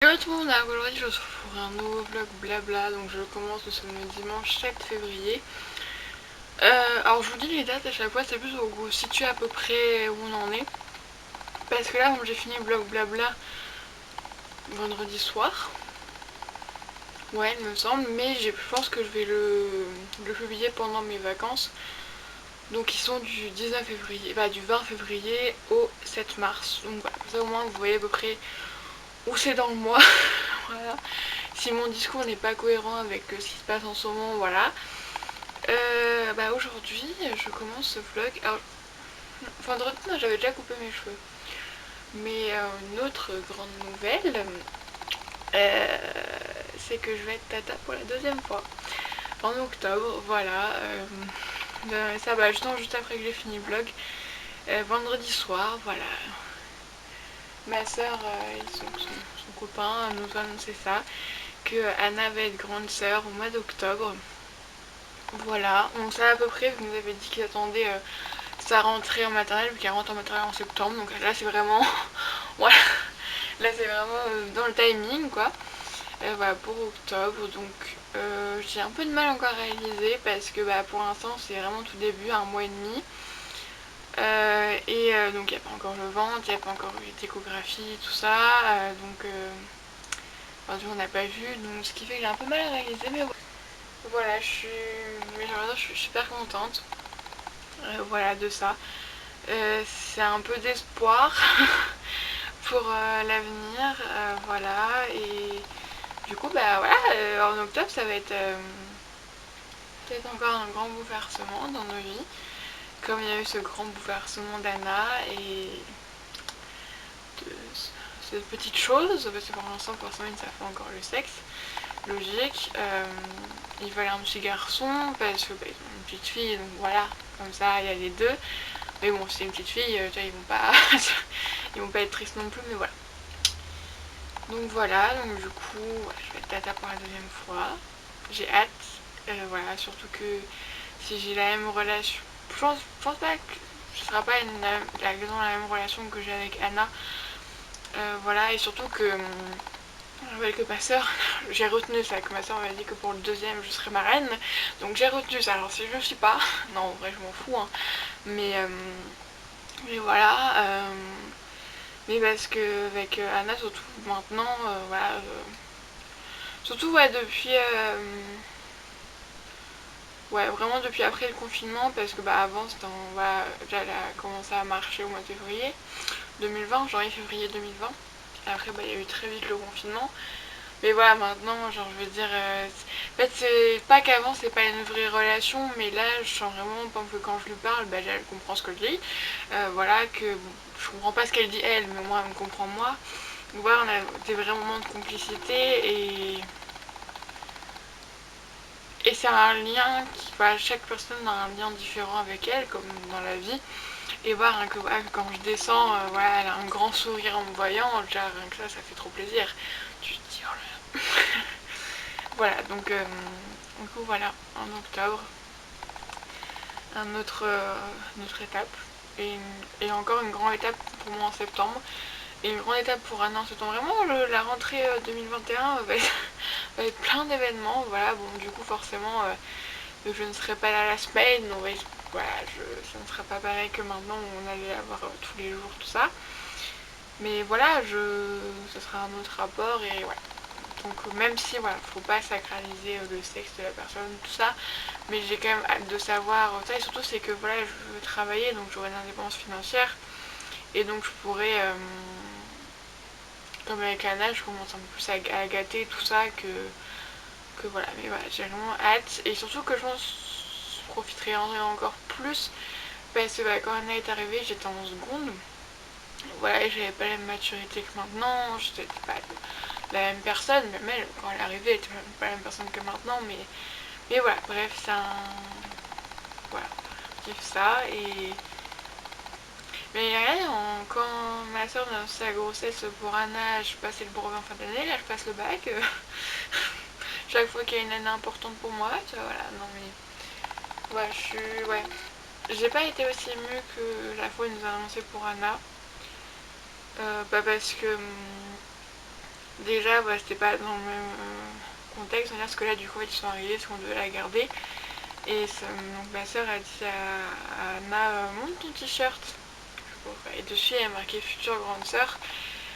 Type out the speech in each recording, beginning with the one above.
Hello tout le monde, alors aujourd'hui je se pour un nouveau vlog blabla, donc je commence, nous sommes le dimanche 7 février. Alors je vous dis les dates à chaque fois, c'est plus pour vous situer à peu près où on en est. Parce que là, bon, j'ai fini le vlog blabla vendredi soir. Ouais, il me semble, mais je pense que je vais le publier pendant mes vacances. Donc ils sont du 19 février, bah du 20 février au 7 mars. Donc voilà, comme ça au moins vous voyez à peu près où c'est dans le mois. Voilà. Si mon discours n'est pas cohérent avec ce qui se passe en ce moment, voilà. Bah aujourd'hui, je commence ce vlog. Alors, vendredi, j'avais déjà coupé mes cheveux. Mais une autre grande nouvelle, c'est que je vais être tata pour la deuxième fois. En octobre, voilà. Ça va juste après que j'ai fini le vlog. Vendredi soir, voilà. Ma soeur et son copain nous ont annoncé ça, que Anna va être grande sœur au mois d'octobre. Voilà, on sait à peu près, vous nous avez dit qu'ils attendaient sa rentrée en maternelle, vu qu'elle rentre en maternelle en septembre, donc là c'est vraiment, voilà, là c'est vraiment dans le timing quoi. Voilà, pour octobre, donc j'ai un peu de mal encore à réaliser, parce que bah, pour l'instant c'est vraiment tout début, un mois et demi. Donc il n'y a pas encore le ventre, il n'y a pas encore eu d'échographie, tout ça, on n'a pas vu, donc ce qui fait que j'ai un peu mal à réaliser, mais voilà, je suis super contente voilà, de ça. C'est un peu d'espoir pour l'avenir, voilà, et du coup, bah voilà, en octobre, ça va être peut-être encore un grand bouleversement dans nos vies, comme il y a eu ce grand bouleversement d'Anna et de cette petite chose, parce que pour l'instant, forcément, ils ne savent pas encore le sexe, logique. Ils veulent un petit garçon parce que bah, ils ont une petite fille, donc voilà, comme ça, il y a les deux. Mais bon, si c'est une petite fille, ils vont pas ils vont pas être tristes non plus, mais voilà. Donc voilà, donc du coup, ouais, je vais être tata pour la deuxième fois. J'ai hâte, voilà, surtout que si j'ai la même relation, je pense pas que ce sera pas la même relation que j'ai avec Anna. Voilà, et surtout que avec ma soeur, j'ai retenu ça, que ma soeur m'a dit que pour le deuxième je serais marraine, donc j'ai retenu ça. Alors si je ne suis pas, non en vrai je m'en fous, hein, mais voilà, mais parce que avec Anna surtout maintenant, voilà, surtout ouais depuis, ouais vraiment depuis après le confinement, parce que bah avant c'était voilà, déjà elle a commencé à marcher au mois de février 2020, janvier-février 2020, et après bah il y a eu très vite le confinement. Mais voilà, maintenant, genre, je veux dire, en fait, c'est pas qu'avant, c'est pas une vraie relation, mais là, je sens vraiment, par exemple, que quand je lui parle, bah, elle comprend ce que je dis. Voilà, que bon, je comprends pas ce qu'elle dit elle, mais moi, elle me comprend moi. Donc voilà, on a des vrais moments de complicité, et c'est un lien qui, bah, chaque personne a un lien différent avec elle, comme dans la vie. Et voir hein, que voilà, quand je descends, voilà, elle a un grand sourire en me voyant, déjà rien que ça fait trop plaisir. Tu te dis, oh là là. Voilà, donc du coup voilà, en octobre, une autre étape, et encore une grande étape pour moi en septembre, et une grande étape pour Anna en septembre. Vraiment, la rentrée 2021 va être plein d'événements, voilà, bon du coup forcément, je ne serai pas là la semaine, voilà, ça ne sera pas pareil que maintenant où on allait avoir tous les jours, tout ça. Mais voilà, ce sera un autre rapport, et voilà. Donc même si voilà, faut pas sacraliser le sexe de la personne, tout ça, mais j'ai quand même hâte de savoir ça, et surtout c'est que voilà, je veux travailler, donc j'aurai une indépendance financière, et donc je pourrais, comme avec Anna, je commence un peu plus à gâter tout ça que voilà, mais voilà, j'ai vraiment hâte, et surtout que je pense je profiterai encore plus, parce que bah, quand Anna est arrivée, j'étais en seconde, voilà, et j'avais pas la même maturité que maintenant, j'étais pas la même personne, même elle, quand elle est arrivée, elle était même pas la même personne que maintenant, mais voilà, bref, c'est un... Voilà, je kiffe ça, et... Mais rien, quand ma soeur m'a annoncé sa grossesse pour Anna, je passais le brevet en fin d'année, là je passe le bac, chaque fois qu'il y a une année importante pour moi, tu vois, voilà, non mais... Ouais, je suis... Ouais. J'ai pas été aussi émue que la fois où ils nous a annoncé pour Anna, pas parce que... déjà bah, c'était pas dans le même contexte, parce que là du coup ils sont arrivés parce qu'on devait la garder. Et donc ma soeur a dit à Anna monte ton t-shirt. Et dessus il y a marqué future grande soeur.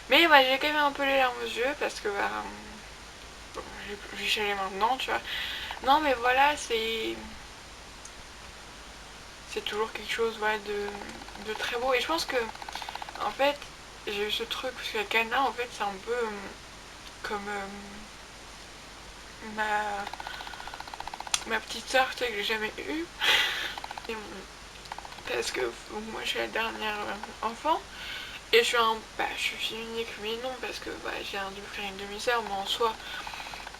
Mais bah, j'ai quand même un peu les larmes aux yeux parce que bah, bon, j'ai chialé maintenant, tu vois. Non mais voilà, c'est toujours quelque chose voilà, de très beau. Et je pense que en fait j'ai eu ce truc parce qu'avec Anna en fait c'est un peu comme ma petite soeur tu sais, que j'ai jamais eue. Et, parce que moi je suis la dernière enfant. Et je suis fille unique, mais non, parce que bah, j'ai un double frère et une demi-sœur, mais en soi,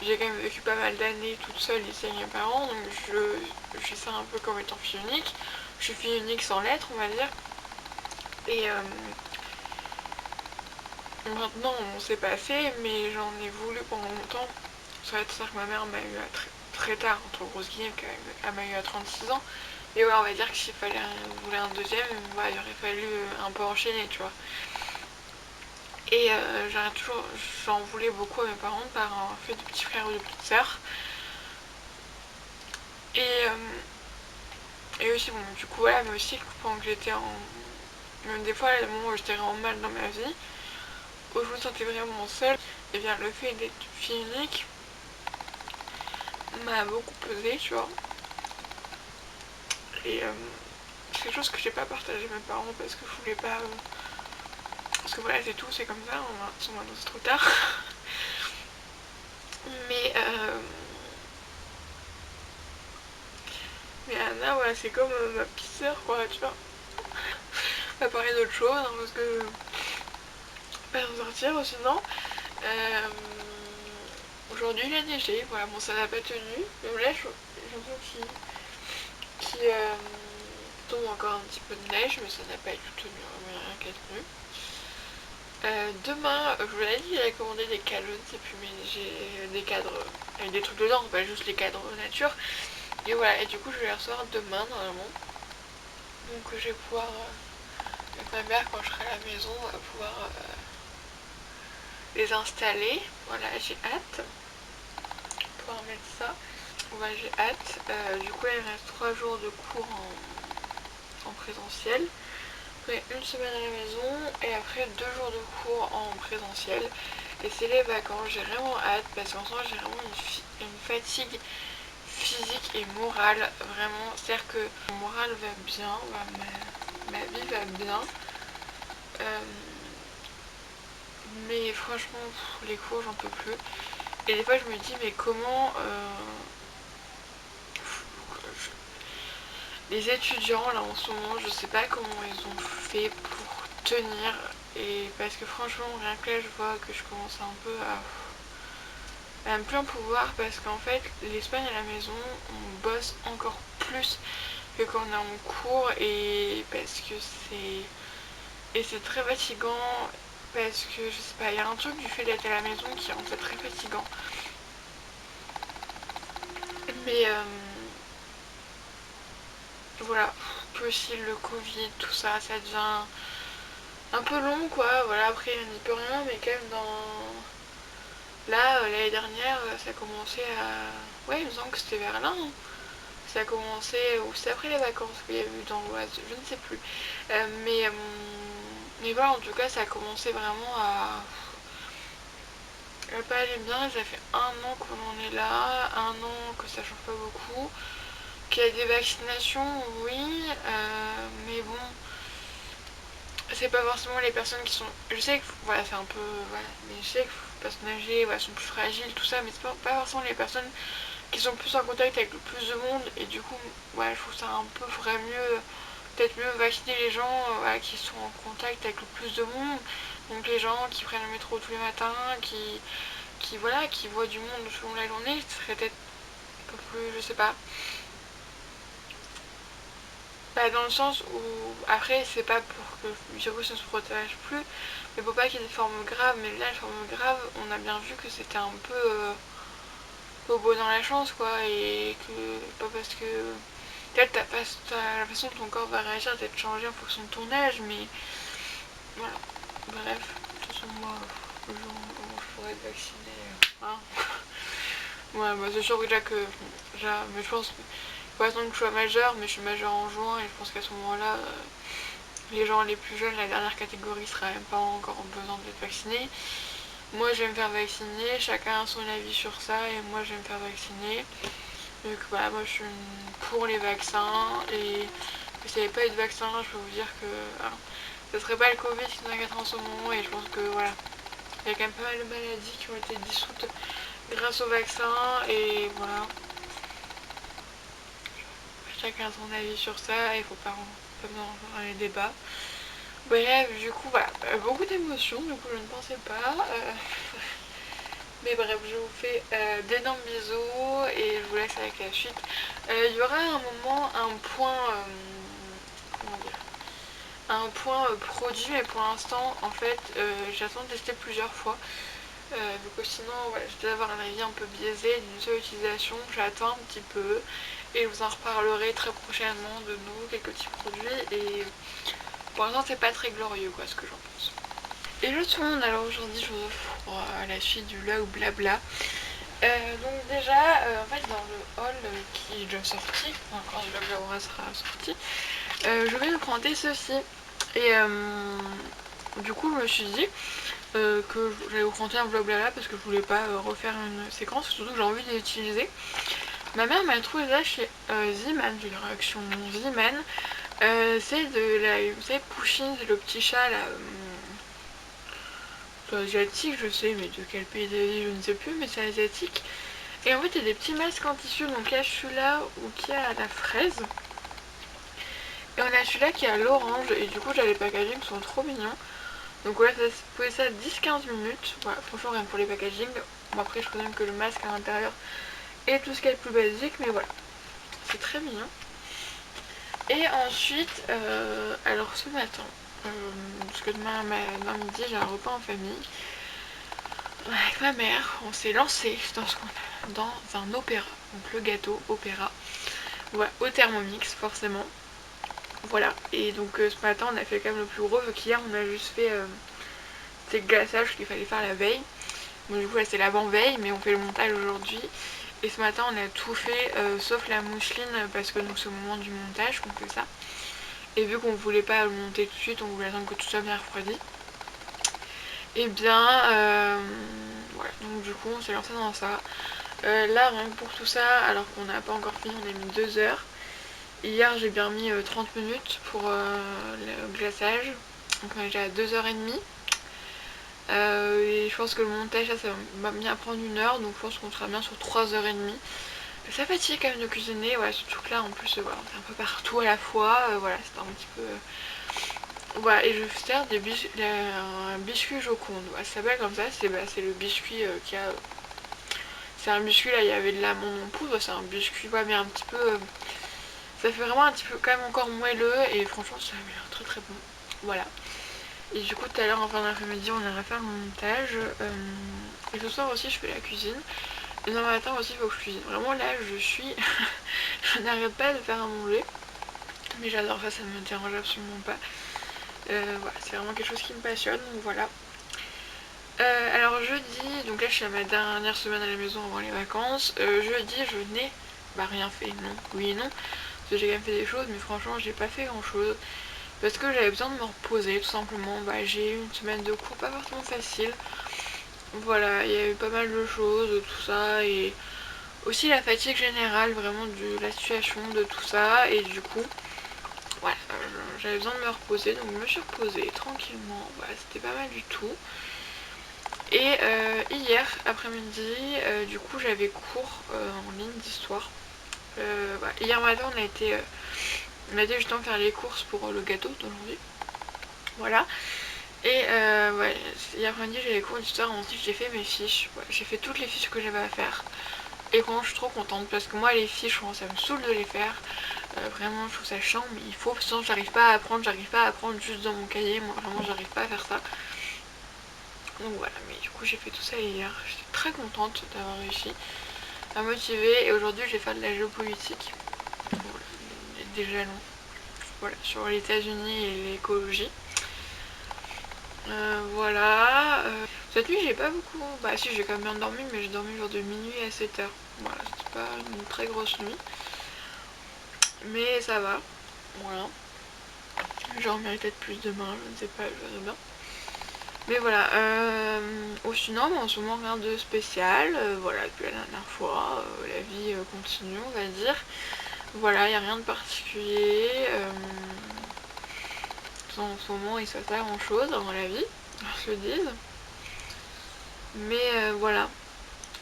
j'ai quand même vécu pas mal d'années toute seule ici avec mes parents, donc je fais ça un peu comme étant fille unique. Je suis fille unique sans lettres, on va dire. Et maintenant, on s'est passé, mais j'en ai voulu pendant longtemps. Ça va être ça que ma mère m'a eu à très tard, entre grosses guillemets, quand même. Elle m'a eu à 36 ans. Et ouais, on va dire que s'il fallait vouloir un deuxième, bah, il aurait fallu un peu enchaîner, tu vois. Et j'en voulais beaucoup à mes parents par un fait de petit frère ou de petite sœur. Et, et aussi, bon, du coup, voilà, mais aussi pendant que j'étais en. Même des fois, les moments où j'étais vraiment mal dans ma vie, où je me sentais vraiment seule, et bien le fait d'être fille unique m'a beaucoup pesé, tu vois. Et c'est quelque chose que j'ai pas partagé avec mes parents parce que je voulais pas. Parce que voilà, c'est tout, c'est comme ça, maintenant c'est trop tard. Mais mais Anna, voilà, c'est comme ma petite sœur, quoi, tu vois. On va parler d'autre chose, hein, parce que pas s'en sortir sinon. Euh, Aujourd'hui il a neigé, voilà, bon ça n'a pas tenu. Même là j'ai l'impression qu'il tombe encore un petit peu de neige, mais ça n'a pas du tout tenu, rien qu'à tenu. Demain, je vous l'ai dit, j'ai commandé des calottes et puis j'ai des cadres avec des trucs dedans, pas juste les cadres nature. Et voilà, et du coup je vais les recevoir demain normalement. Donc je vais pouvoir, avec ma mère quand je serai à la maison, on va pouvoir les installer. Voilà, j'ai hâte de pouvoir mettre ça. Ouais, j'ai hâte. Du coup, là, il me reste 3 jours de cours en présentiel. Après, une semaine à la maison et après 2 jours de cours en présentiel. Et c'est les vacances. J'ai vraiment hâte parce qu'en ce moment, j'ai vraiment une fatigue physique et morale. Vraiment, c'est-à-dire que mon moral va bien, ma vie va bien. Mais franchement, les cours, j'en peux plus. Et des fois, je me dis, mais comment les étudiants, là, en ce moment, je sais pas comment ils ont fait pour tenir. Et parce que franchement, rien que là, je vois que je commence un peu à me plus en pouvoir. Parce qu'en fait, l'Espagne à la maison, on bosse encore plus que quand on est en cours. Et parce que c'est très fatigant. Parce que, je sais pas, il y a un truc du fait d'être à la maison qui rend ça très fatigant. Mais voilà, puis aussi le Covid, tout ça, ça devient un peu long quoi. Voilà, après on n'y peut rien, mais quand même Là, l'année dernière, ça a commencé à. Ouais, il me semble que c'était vers là. Hein. Ça a commencé. Ou c'était après les vacances qu'il y a eu dans l'Oise, je ne sais plus. Mais voilà, en tout cas, ça a commencé vraiment à pas aller bien. Ça fait 1 an qu'on en est là, 1 an que ça change pas beaucoup. Qu'il y a des vaccinations, oui, mais bon, c'est pas forcément les personnes qui sont. Je sais que voilà, c'est un peu. Voilà, mais je sais que les personnes âgées voilà, sont plus fragiles, tout ça, mais c'est pas forcément les personnes qui sont plus en contact avec le plus de monde. Et du coup, ouais, je trouve ça un peu ferait mieux. Peut-être mieux vacciner les gens voilà, qui sont en contact avec le plus de monde. Donc les gens qui prennent le métro tous les matins, voilà, qui voient du monde selon la journée, ce serait peut-être un peu plus, je sais pas. Bah, dans le sens où, après, c'est pas pour que le virus ne se protège plus, mais pour pas qu'il y ait des formes graves. Mais là, les formes graves, on a bien vu que c'était un peu bobo dans la chance, quoi. Et que, pas parce que. Peut-être la façon dont ton corps va réagir peut-être changer en fonction de ton âge, mais voilà. Bref, de toute façon, moi, je pour être vaccinée. Hein. Ouais, bah c'est sûr que déjà que... Déjà, mais je pense qu'il faut attendre que je sois majeure, mais je suis majeure en juin et je pense qu'à ce moment-là, les gens les plus jeunes, la dernière catégorie, sera même pas encore en besoin d'être vaccinés. Moi je vais me faire vacciner, chacun a son avis sur ça et moi je vais me faire vacciner. Donc voilà, moi je suis pour les vaccins et s'il n'y avait pas eu de vaccin, je peux vous dire que ça serait pas le Covid qui nous inquiéterait en ce moment et je pense que voilà, il y a quand même pas mal de maladies qui ont été dissoutes grâce au vaccin et voilà. Chacun a son avis sur ça et il faut pas dans les débats. Bref, du coup voilà, beaucoup d'émotions, du coup je ne pensais pas. Mais bref, je vous fais d'énormes bisous et je vous laisse avec la suite. Il y aura un moment, un point, comment dire, un point produit, mais pour l'instant, en fait, j'attends de tester plusieurs fois. Vu que sinon, voilà, je dois avoir un avis un peu biaisé d'une seule utilisation. J'attends un petit peu et je vous en reparlerai très prochainement de nouveaux quelques petits produits. Et pour l'instant, c'est pas très glorieux, quoi, ce que j'en pense. Hello tout le monde, alors aujourd'hui je vous offre pour la suite du vlog blabla. Donc déjà, en fait dans le haul qui est déjà sorti, quand le vlog blabla sera sorti, je vais vous présenter ceci. Et du coup je me suis dit que j'allais vous présenter un vlog blabla parce que je voulais pas refaire une séquence, surtout que j'ai envie de l'utiliser. Ma mère m'a trouvé ça chez Z-Man, j'ai une réaction Z-Man. C'est de la, vous savez, Pusheen, c'est le petit chat là. Asiatique, je sais, mais de quel pays d'Asie je ne sais plus, mais c'est asiatique. Et en fait il y a des petits masques en tissu, donc là celui-là ou qui a la fraise. Et on a celui-là qui a l'orange, et du coup j'ai les packaging qui sont trop mignons. Donc voilà, ça se poser ça 10-15 minutes. Voilà, franchement rien pour les packaging. Bon après je connais même que le masque à l'intérieur est tout ce qui est le plus basique, mais voilà. C'est très mignon. Et ensuite, alors ce matin, parce que demain midi j'ai un repas en famille. Avec ma mère, on s'est lancé dans un opéra, donc le gâteau opéra, voilà, au Thermomix forcément, voilà, et donc ce matin on a fait quand même le plus gros, vu qu'hier on a juste fait le glaçage qu'il fallait faire la veille, donc du coup là c'est l'avant-veille, mais on fait le montage aujourd'hui, et ce matin on a tout fait, sauf la mousseline, parce que donc c'est au moment du montage qu'on fait ça, et vu qu'on voulait pas le monter tout de suite, on voulait attendre que tout soit bien refroidi. Et bien voilà, donc du coup on s'est lancé dans ça. Là rien que pour tout ça, alors qu'on n'a pas encore fini, on a mis 2 heures. Hier j'ai bien mis 30 minutes pour le glaçage, donc on est déjà à 2h30. Et je pense que le montage ça va bien prendre 1 heure, donc je pense qu'on sera bien sur 3h30. Ça fatigue quand même de cuisiner, voilà, surtout que là en plus voilà, on est un peu partout à la fois, voilà, c'est un petit peu... Voilà, et je vais faire un biscuit Joconde, voilà, ça s'appelle comme ça, c'est le biscuit qui a... c'est un biscuit, là il y avait de l'amande en poudre, c'est un biscuit, ouais, mais un petit peu... ça fait vraiment un petit peu quand même encore moelleux, et franchement ça a l'air très très bon, voilà. Et du coup tout à l'heure en fin d'après-midi on ira faire le montage, et ce soir aussi je fais la cuisine, et demain matin aussi il faut que je cuisine. Vraiment là je suis... je n'arrête pas de faire à manger, mais j'adore ça, ça ne me dérange absolument pas. Voilà, c'est vraiment quelque chose qui me passionne, donc voilà. Alors jeudi, donc là je suis à ma dernière semaine à la maison avant les vacances. Jeudi je n'ai rien fait, non, oui et non, parce que j'ai quand même fait des choses, mais franchement j'ai pas fait grand chose, parce que j'avais besoin de me reposer tout simplement. J'ai eu une semaine de cours pas forcément facile, voilà, il y a eu pas mal de choses, tout ça, et aussi la fatigue générale vraiment de la situation, de tout ça, et du coup voilà, j'avais besoin de me reposer, donc je me suis reposée tranquillement, voilà, c'était pas mal du tout. Et hier après-midi, du coup j'avais cours en ligne d'histoire. Voilà. Hier matin on a été justement faire les courses pour le gâteau d'aujourd'hui, voilà. Et ouais, hier après-midi j'ai les cours d'histoire, ensuite j'ai fait mes fiches, ouais, j'ai fait toutes les fiches que j'avais à faire. Et quand je suis trop contente, parce que moi les fiches, ça me saoule de les faire. Vraiment je trouve ça chiant, mais il faut, sinon j'arrive pas à apprendre, juste dans mon cahier, moi vraiment j'arrive pas à faire ça. Donc voilà, mais du coup j'ai fait tout ça hier, j'étais très contente d'avoir réussi à motiver, et aujourd'hui je vais faire de la géopolitique, voilà, des jalons, voilà, sur les États-Unis et l'écologie. Voilà, Cette nuit j'ai pas beaucoup, bah si j'ai quand même bien dormi, mais j'ai dormi genre de minuit à 7h. Voilà, c'était pas une très grosse nuit. Mais ça va, voilà. J'en mérite peut-être plus demain, je ne sais pas, je verrai bien. Mais voilà, sinon en ce moment rien de spécial, voilà, depuis la dernière fois, la vie continue on va dire. Voilà, il n'y a rien de particulier, en ce moment il se passe pas grand chose dans la vie, je le dise. Mais voilà,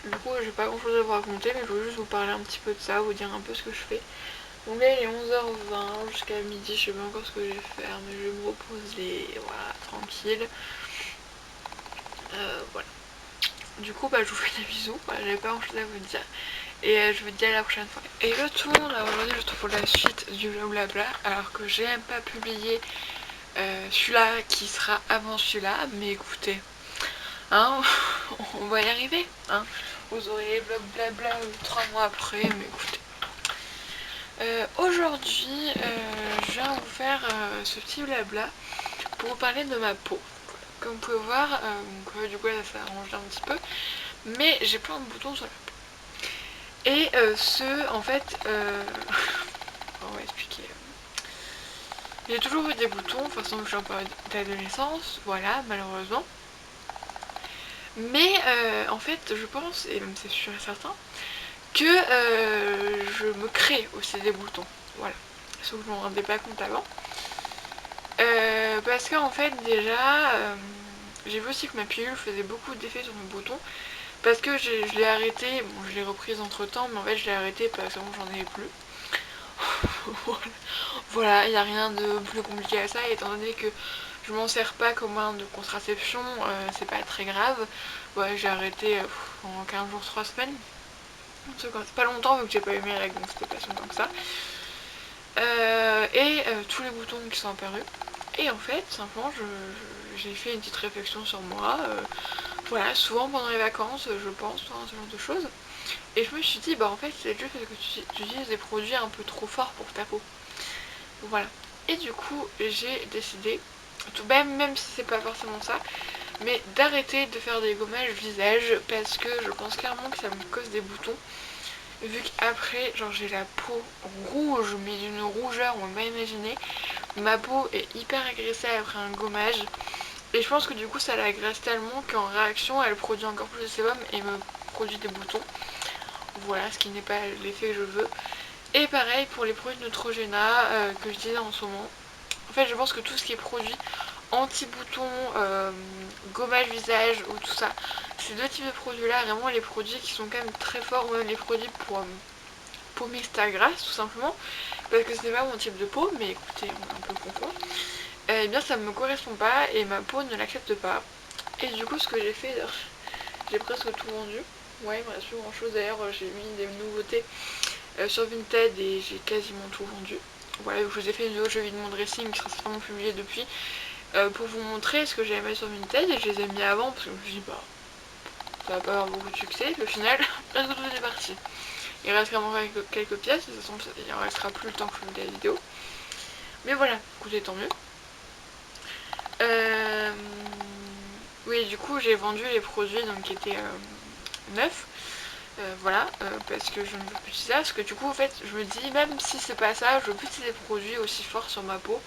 du coup j'ai pas grand chose à vous raconter, mais je voulais juste vous parler un petit peu de ça, vous dire un peu ce que je fais. Donc là il est 11h20, jusqu'à midi, je sais pas encore ce que je vais faire, mais je vais me reposer, voilà, tranquille. Voilà. Du coup, bah, je vous fais des bisous, voilà, j'avais pas grand chose à vous dire. Et je vous dis à la prochaine fois. Et le tout, là aujourd'hui, je trouve la suite du blabla, alors que j'ai même pas publié celui-là qui sera avant celui-là. Mais écoutez, hein, on va y arriver. Hein. Vous aurez blabla 3 mois après, mais écoutez. Aujourd'hui, je viens vous faire ce petit blabla pour vous parler de ma peau. Comme vous pouvez voir, du coup là ça s'est arrangé un petit peu, mais j'ai plein de boutons sur la peau. Et en fait, on va expliquer. J'ai toujours eu des boutons, de toute façon je suis en période d'adolescence, voilà, malheureusement. Mais en fait, je pense, et même c'est sûr et certain, que je me crée aussi des boutons, voilà. Sauf que je m'en rendais pas compte avant. Parce qu'en fait, déjà, j'ai vu aussi que ma pilule faisait beaucoup d'effets sur mes boutons. Parce que je l'ai arrêté, bon je l'ai reprise entre temps, mais en fait je l'ai arrêté parce que j'en avais plus. Voilà, il n'y a rien de plus compliqué à ça, et étant donné que je m'en sers pas comme moyen de contraception, c'est pas très grave. Ouais, j'ai arrêté en 15 jours, 3 semaines. C'est pas longtemps vu que j'ai pas eu mes règles, donc c'était pas si longtemps que ça. Tous les boutons qui sont apparus. Et en fait, simplement, j'ai fait une petite réflexion sur moi. Voilà, souvent pendant les vacances, je pense, hein, ce genre de choses. Et je me suis dit, bah en fait, c'est juste parce que tu utilises des produits un peu trop forts pour ta peau. Voilà. Et du coup, j'ai décidé, tout même si c'est pas forcément ça, mais d'arrêter de faire des gommages visage parce que je pense clairement que ça me cause des boutons. Vu qu'après, genre j'ai la peau rouge, mais d'une rougeur, on m'a imaginé. Ma peau est hyper agressée après un gommage. Et je pense que du coup ça l'agresse tellement qu'en réaction elle produit encore plus de sébum et me produit des boutons. Voilà, ce qui n'est pas l'effet que je veux. Et pareil pour les produits Neutrogena que je disais en ce moment. En fait je pense que tout ce qui est produit anti-boutons, gommage visage ou tout ça, ces deux types de produits là, vraiment les produits qui sont quand même très forts, ou même les produits pour mixte à grasse tout simplement, parce que ce n'est pas mon type de peau, mais écoutez on est un peu confond. Eh bien ça ne me correspond pas et ma peau ne l'accepte pas. Et du coup ce que j'ai fait, j'ai presque tout vendu. Ouais, il me reste plus grand chose d'ailleurs, j'ai mis des nouveautés sur Vinted et j'ai quasiment tout vendu. Voilà, je vous ai fait une vidéo, je vide mon dressing qui sera certainement publiée depuis, pour vous montrer ce que j'avais mis sur Vinted, et je les ai mis avant parce que je me suis dit bah ça va pas avoir beaucoup de succès, puis au final presque tout est parti. Il reste vraiment quelques pièces, de toute façon il en restera plus le temps que je fasse la vidéo. Mais voilà, écoutez, tant mieux. Oui, du coup j'ai vendu les produits donc, qui étaient neufs. Voilà, parce que je ne veux plus utiliser ça, parce que du coup en fait je me dis même si c'est pas ça, je veux plus utiliser des produits aussi forts sur ma peau.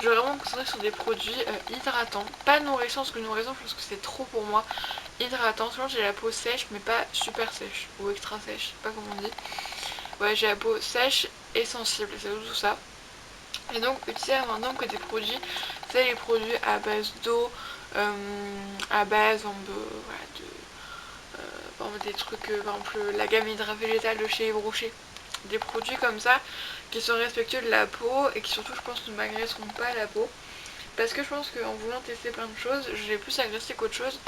Je vais vraiment me concentrer sur des produits hydratants, pas nourrissants, parce que nourrissant je pense que c'est trop pour moi. Hydratants, souvent j'ai la peau sèche mais pas super sèche, ou extra sèche, je sais pas comment on dit. Ouais, j'ai la peau sèche et sensible, c'est tout ça. Et donc utiliser maintenant que des produits, c'est les produits à base d'eau, à base voilà, par exemple, des trucs, par exemple la gamme Hydra Végétale de chez Yves Rocher. Des produits comme ça qui sont respectueux de la peau et qui surtout je pense ne m'agresseront pas la peau. Parce que je pense qu'en voulant tester plein de choses, j'ai plus agressé qu'autre chose.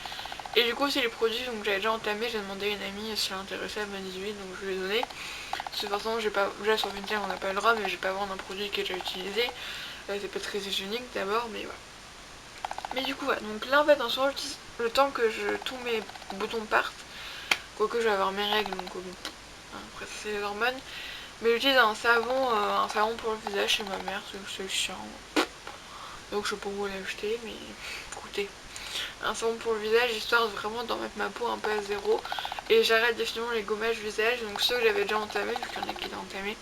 Et du coup c'est les produits donc j'avais déjà entamé, j'ai demandé à une amie si elle intéressait à ma 18, donc je lui ai donné. Parce que forcément j'ai pas, déjà sur Vinted on n'a pas le droit, mais je vais pas vendre un produit qui est déjà utilisé. C'est pas très hygiénique d'abord, mais voilà. Mais du coup voilà, donc là en fait en ce moment le temps que tous mes boutons partent, quoique je vais avoir mes règles donc bon, après c'est les hormones. Mais j'utilise un savon pour le visage chez ma mère, c'est chiant. Donc je sais pas où l'acheter, mais écoutez. un savon pour le visage, histoire de vraiment d'en mettre ma peau un peu à zéro. Et j'arrête définitivement les gommages visage, donc ceux que j'avais déjà entamés, vu qu'il y en a qui étaient entamés,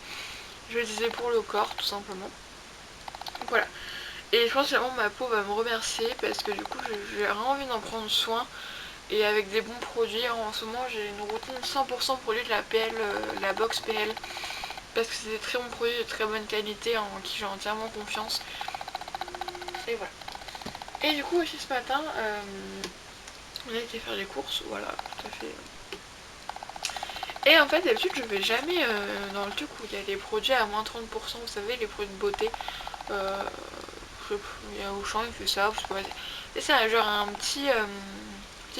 je les disais pour le corps tout simplement. Voilà. Et je pense que vraiment ma peau va me remercier parce que du coup j'ai vraiment envie d'en prendre soin. Et avec des bons produits, en ce moment j'ai une routine 100% produit de la PL, la box PL. Parce que c'est des très bons produits de très bonne qualité en qui j'ai entièrement confiance. Et voilà. Et du coup aussi ce matin, on a été faire des courses, voilà, tout à fait. Et en fait d'habitude je vais jamais dans le truc où il y a des produits à moins 30%, vous savez, les produits de beauté. Il y a Auchan, il fait ça, parce que c'est genre un petit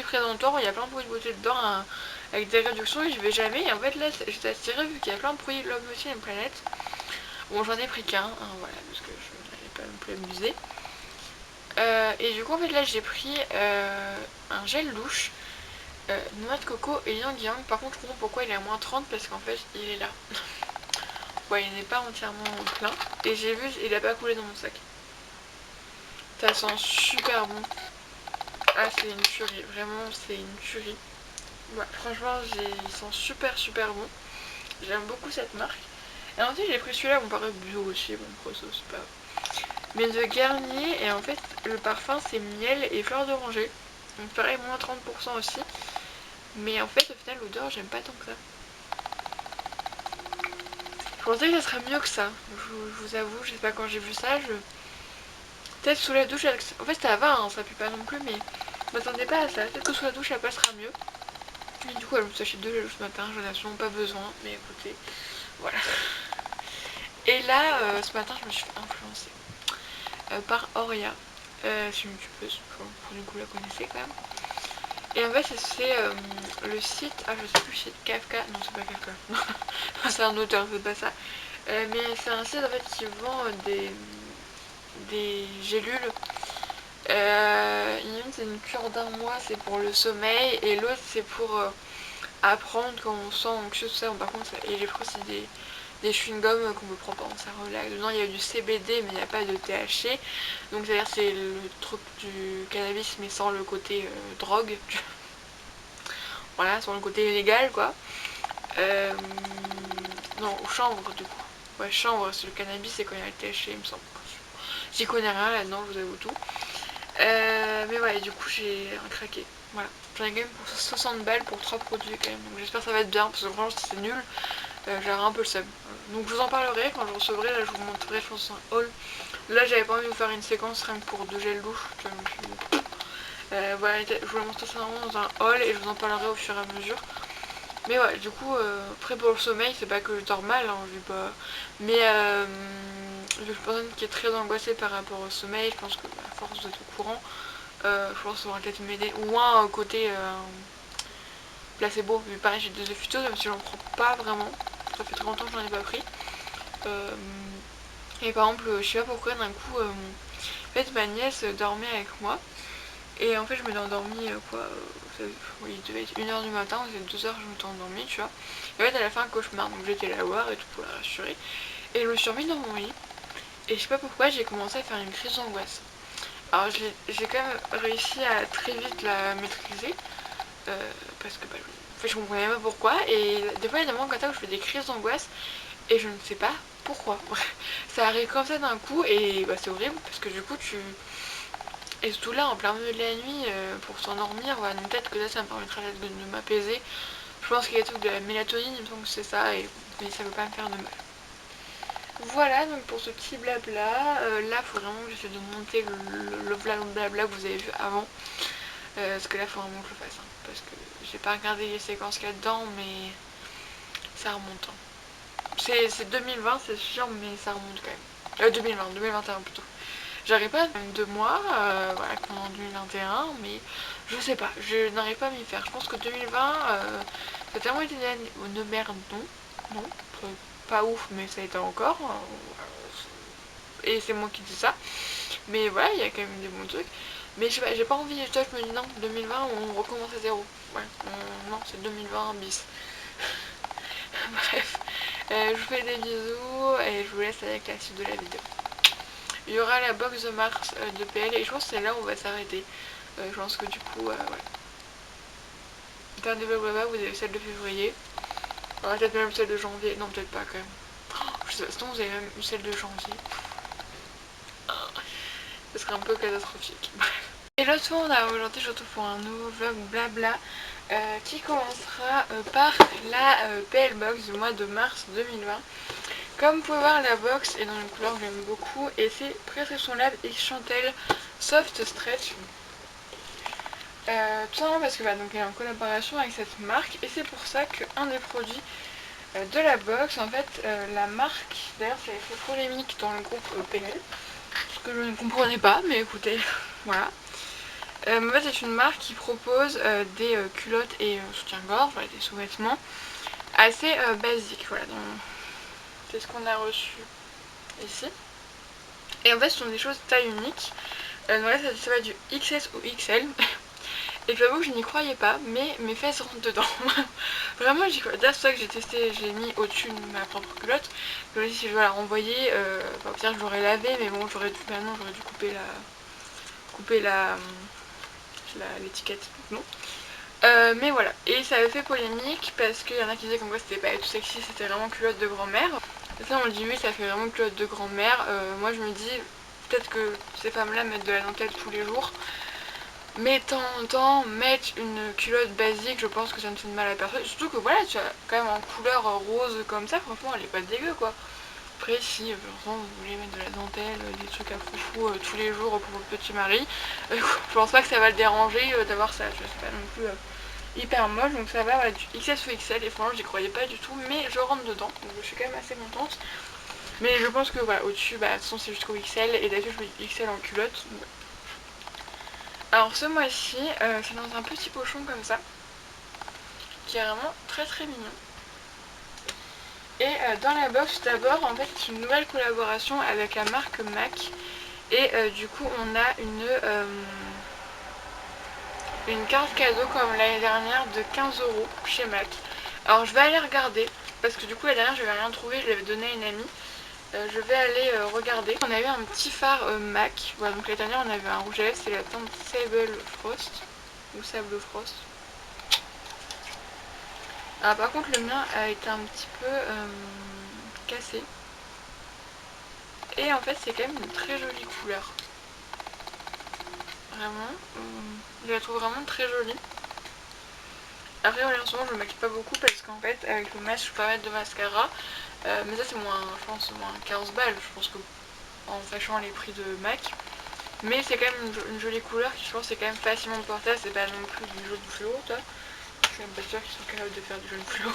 présentoir où il y a plein de produits de beauté dedans avec des réductions et je vais jamais. Et en fait là j'étais attirée vu qu'il y a plein de produits Love Beauty and Planet. Bon j'en ai pris qu'un, hein, voilà, parce que je n'allais pas non plus amuser. Et du coup en fait là j'ai pris un gel douche, noix de coco et yang yang. Par contre je comprends pourquoi il est à moins 30 parce qu'en fait il est là. Ouais, il n'est pas entièrement plein. Et j'ai vu, il a pas coulé dans mon sac. Ça sent super bon. Ah c'est une tuerie, vraiment c'est une tuerie. Ouais, franchement il sent super bon. J'aime beaucoup cette marque. Et ensuite j'ai pris celui-là, on paraît bio aussi, bon après ça c'est pas... Mais de Garnier, et en fait le parfum c'est miel et fleur d'oranger. Donc pareil, moins 30% aussi. Mais en fait au final l'odeur j'aime pas tant que ça. Je pensais que ça serait mieux que ça. Je vous avoue, je sais pas, quand j'ai vu ça, peut-être sous la douche, en fait ça va, hein, ça pue pas non plus, mais je m'attendais pas à ça. Peut-être que sous la douche ça passera mieux. Et du coup, je me suis acheté 2 gels ce matin, j'en ai absolument pas besoin, mais écoutez, voilà. Et là, ce matin, je me suis fait influencer par Auria. C'est une youtubeuse, pour du coup la connaissez quand même. Et en fait, c'est le site, je sais plus, c'est Kafka, non c'est pas Kafka, c'est un auteur, c'est pas ça. Mais c'est un site en fait qui vend des gélules. Une c'est une cure d'un mois, c'est pour le sommeil, et l'autre c'est pour apprendre quand on se sent anxieux, tout ça. Bon, par contre, et j'ai pris aussi des chewing-gums qu'on me prend pendant ça relaxe. Dedans, il y a du CBD, mais il n'y a pas de THC. Donc, c'est-à-dire c'est le truc du cannabis, mais sans le côté drogue. Voilà, sans le côté illégal, quoi. Euh, non, ou chanvre, du coup. Ouais, chanvre, c'est le cannabis, c'est quand il y a le THC, il me semble. J'y connais rien là-dedans, je vous avoue tout. Mais ouais, du coup, j'ai un craqué. Voilà. J'en ai quand même pour 60 balles pour 3 produits quand même. Donc j'espère que ça va être bien, parce que franchement, si c'est nul, j'aurai un peu le seum. Donc je vous en parlerai quand je recevrai, là je vous montrerai, je pense, un haul. Là, j'avais pas envie de vous faire une séquence rien que pour 2 gels douche. Voilà, je vous le montre ça vraiment dans un haul et je vous en parlerai au fur et à mesure. Mais ouais, du coup, après pour le sommeil, c'est pas que je dors mal, hein, pas... Mais je suis une personne qui est très angoissée par rapport au sommeil. Je pense que à force d'être au courant, je pense que ça va peut-être m'aider. Ou un côté placebo. Mais pareil, j'ai des phytos, même si j'en prends pas vraiment. Ça fait très longtemps que j'en ai pas pris. Et par exemple, je sais pas pourquoi, d'un coup, en fait, ma nièce dormait avec moi. Et en fait, je m'étais endormie, oui, il devait être 1h du matin, c'était 2h, je m'étais endormie, tu vois. Et en fait, elle a fait un cauchemar, donc j'étais la voir et tout pour la rassurer. Et je me suis remise dans mon lit. Et je sais pas pourquoi, j'ai commencé à faire une crise d'angoisse. Alors, j'ai quand même réussi à très vite la maîtriser. Parce que en fait, je comprenais pas pourquoi. Et des fois, il y a des moments comme ça où je fais des crises d'angoisse. Et je ne sais pas pourquoi. Ça arrive comme ça d'un coup. Et bah, c'est horrible parce que du coup, tu. Et surtout là, en plein milieu de la nuit, pour s'endormir, ouais, donc peut-être que là, ça me permettra de m'apaiser. Je pense qu'il y a tout de la mélatonine, il me semble que c'est ça, mais ça ne veut pas me faire de mal. Voilà donc pour ce petit blabla. Là, il faut vraiment que j'essaie de monter le blabla que vous avez vu avant. Parce que là, il faut vraiment que je le fasse. Hein, parce que j'ai pas regardé les séquences qu'il y a dedans, mais ça remonte. Hein. C'est 2020, c'est sûr, mais ça remonte quand même. 2021 plutôt. J'arrive pas même 2 mois, voilà, comme en 2021, mais je sais pas, je n'arrive pas à m'y faire. Je pense que 2020, ça a tellement été une merde, non, pas ouf, mais ça a été encore. Et c'est moi qui dis ça. Mais voilà, il y a quand même des bons trucs. Mais je sais pas, j'ai pas envie, toi je me dis non, 2020 on recommence à zéro. Ouais, non, c'est 2020 bis. Bref, je vous fais des bisous et je vous laisse avec la suite de la vidéo. Il y aura la box de mars de PL et je pense que c'est là où on va s'arrêter. Je pense que du coup, voilà. Dernier blablabla, vous avez celle de février. Peut-être même celle de janvier. Non, peut-être pas quand même. Je sais pas, sinon vous avez même eu celle de janvier. Ce serait un peu catastrophique. Et là, tout le monde a aujourd'hui, je retrouve pour un nouveau vlog blabla qui commencera par la PL Box du mois de mars 2020. Comme vous pouvez voir, la box est dans une couleur que j'aime beaucoup et c'est Prescription Lab X Chantel Soft Stretch. Tout simplement parce que bah, donc, elle est en collaboration avec cette marque et c'est pour ça qu'un des produits de la box, en fait, la marque, d'ailleurs ça a fait polémique dans le groupe PL, ce que je ne comprenais pas, mais écoutez, voilà. En fait, c'est une marque qui propose des culottes et soutien-gorge, voilà, des sous-vêtements assez basiques, voilà. C'est ce qu'on a reçu ici. Et en fait, ce sont des choses taille unique. Donc là, ça va du XS au XL. Et j'avoue que je n'y croyais pas, mais mes fesses rentrent dedans. Vraiment, j'y crois. D'ailleurs, c'est ça que j'ai testé, j'ai mis au-dessus de ma propre culotte. Donc là, si je dois la renvoyer, au pire, je l'aurais lavé, mais bon, j'aurais dû couper l'étiquette. Non. Mais voilà, et ça avait fait polémique parce qu'il y en a qui disaient comme quoi c'était pas tout sexy, c'était vraiment culotte de grand-mère. Et ça, on me dit oui, ça fait vraiment culotte de grand-mère. Moi, je me dis peut-être que ces femmes-là mettent de la dentelle tous les jours. Mais de temps en temps, mettre une culotte basique, je pense que ça ne fait de mal à personne. Surtout que voilà, tu as quand même en couleur rose comme ça, franchement, elle est pas dégueu quoi. Après, si vous voulez mettre de la dentelle, des trucs à foufou tous les jours pour votre petit mari, je pense pas que ça va le déranger d'avoir ça. Je sais pas non plus hyper moche, donc ça va, voilà, du XS ou XL. Et franchement, j'y croyais pas du tout, mais je rentre dedans, donc je suis quand même assez contente. Mais je pense que voilà, au-dessus, bah, de toute façon, c'est jusqu'au XL, et d'habitude, je mets XL en culotte. Donc, alors ce mois-ci, c'est dans un petit pochon comme ça, qui est vraiment très très mignon. Et dans la box d'abord, en fait, c'est une nouvelle collaboration avec la marque MAC. Et du coup, on a une carte cadeau comme l'année dernière de 15 € chez MAC. Alors je vais aller regarder, parce que du coup, la dernière, je n'avais rien trouvé, je l'avais donné à une amie. Je vais aller regarder. On a eu un petit phare MAC. Voilà, donc l'année dernière, on avait un rouge à lèvres, c'est la teinte Sable Frost. Ou Sable Frost. Alors par contre le mien a été un petit peu cassé. Et en fait c'est quand même une très jolie couleur. Vraiment. Je la trouve vraiment très jolie. Après en ce moment je me maquille pas beaucoup parce qu'en fait avec le masque je peux pas mettre de mascara. Mais ça c'est moins, je pense, moins 15 balles. Je pense que en sachant les prix de MAC. Mais c'est quand même une jolie couleur qui je pense c'est quand même facilement portable. C'est pas non plus du jaune fluo, toi. Je suis même pas sûre qu'ils sont capables de faire du jaune fluo.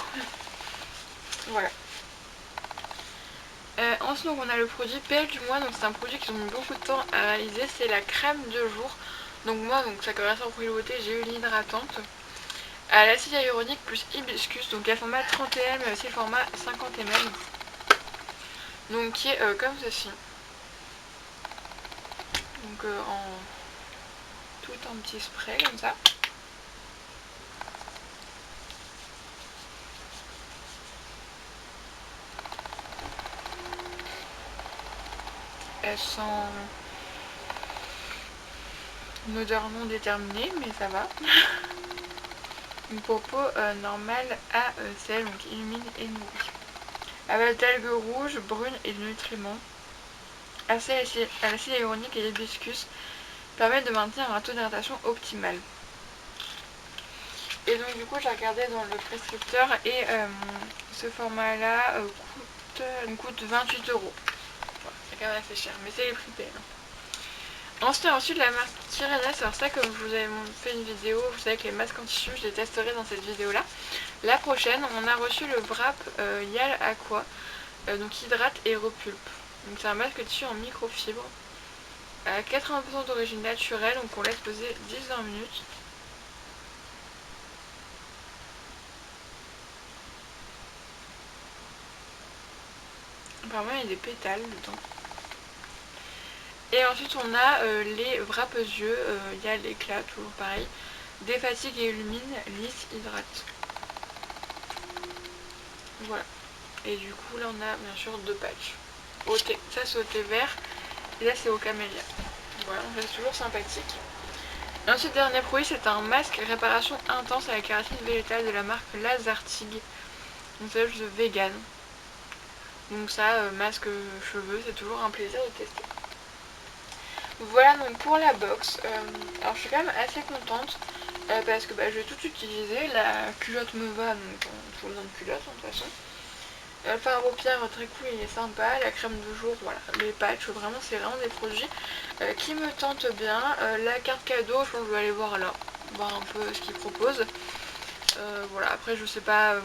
Voilà. Ensuite donc on a le produit PL du mois, donc c'est un produit qu'ils ont mis beaucoup de temps à réaliser, c'est la crème de jour. Donc moi, donc ça correspond au produit beauté, j'ai eu l'hydratante à l'acide hyaluronique plus hibiscus, donc il y a le format 30 ml mais aussi le format 50 ml. Donc qui est comme ceci. Donc en tout un petit spray comme ça. Elle sent une odeur non déterminée, mais ça va. Une peau normale à sel, donc humide et nourrie. Avec d'algues rouges, brunes et de nutriments. À l'acide hyaluronique et l'hibiscus permettent de maintenir un taux d'hydratation optimal. Et donc du coup j'ai regardé dans le prescripteur et ce format là coûte 28 €. Voilà, c'est quand même assez cher, mais c'est les prix PL. Ensuite la marque Tyrenes, alors ça comme je vous avais fait une vidéo, vous savez que les masques en tissu je les testerai dans cette vidéo là. La prochaine on a reçu le Wrap Hyal Aqua, donc hydrate et repulpe. Donc c'est un masque de tissu en microfibre, à 80% d'origine naturelle, donc on laisse poser 10-20 minutes. Apparemment il y a des pétales dedans. Et ensuite on a les wraps yeux, il y a l'éclat, toujours pareil. Défatigue et illumine, lisse, hydrate. Voilà. Et du coup là on a bien sûr 2 patchs. Au thé. Ça c'est au thé vert et là c'est au camélia. Voilà, donc c'est toujours sympathique. Ensuite, dernier produit, c'est un masque réparation intense à la kératine végétale de la marque Lazartig. Donc c'est juste vegan. Donc ça, masque cheveux, c'est toujours un plaisir de tester. Voilà donc pour la box. Alors je suis quand même assez contente parce que je vais tout utiliser. La culotte me va, donc tout le monde de culotte de toute façon. Le fard à paupières très cool, il est sympa. La crème de jour, voilà, les patchs, vraiment c'est vraiment des produits qui me tentent bien. La carte cadeau, je pense que je vais aller voir là, voir un peu ce qu'ils proposent. Voilà, après je sais pas,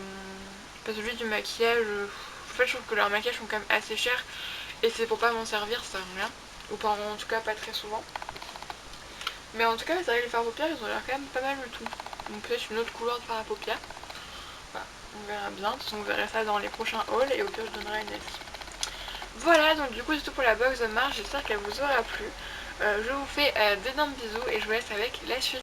parce que celui du maquillage, en fait je trouve que leurs maquillages sont quand même assez chers et c'est pour pas m'en servir, ça sert à rien. Ou pas, en tout cas pas très souvent. Mais en tout cas, c'est vrai que les fards à paupières, ils ont l'air quand même pas mal du tout. Donc peut-être une autre couleur de fard à paupières. Voilà, on verra bien. De toute façon, on verra ça dans les prochains hauls et au pire, je donnerai une avis. Voilà, donc du coup, c'est tout pour la box de Mars. J'espère qu'elle vous aura plu. Je vous fais d'énormes bisous et je vous laisse avec la suite.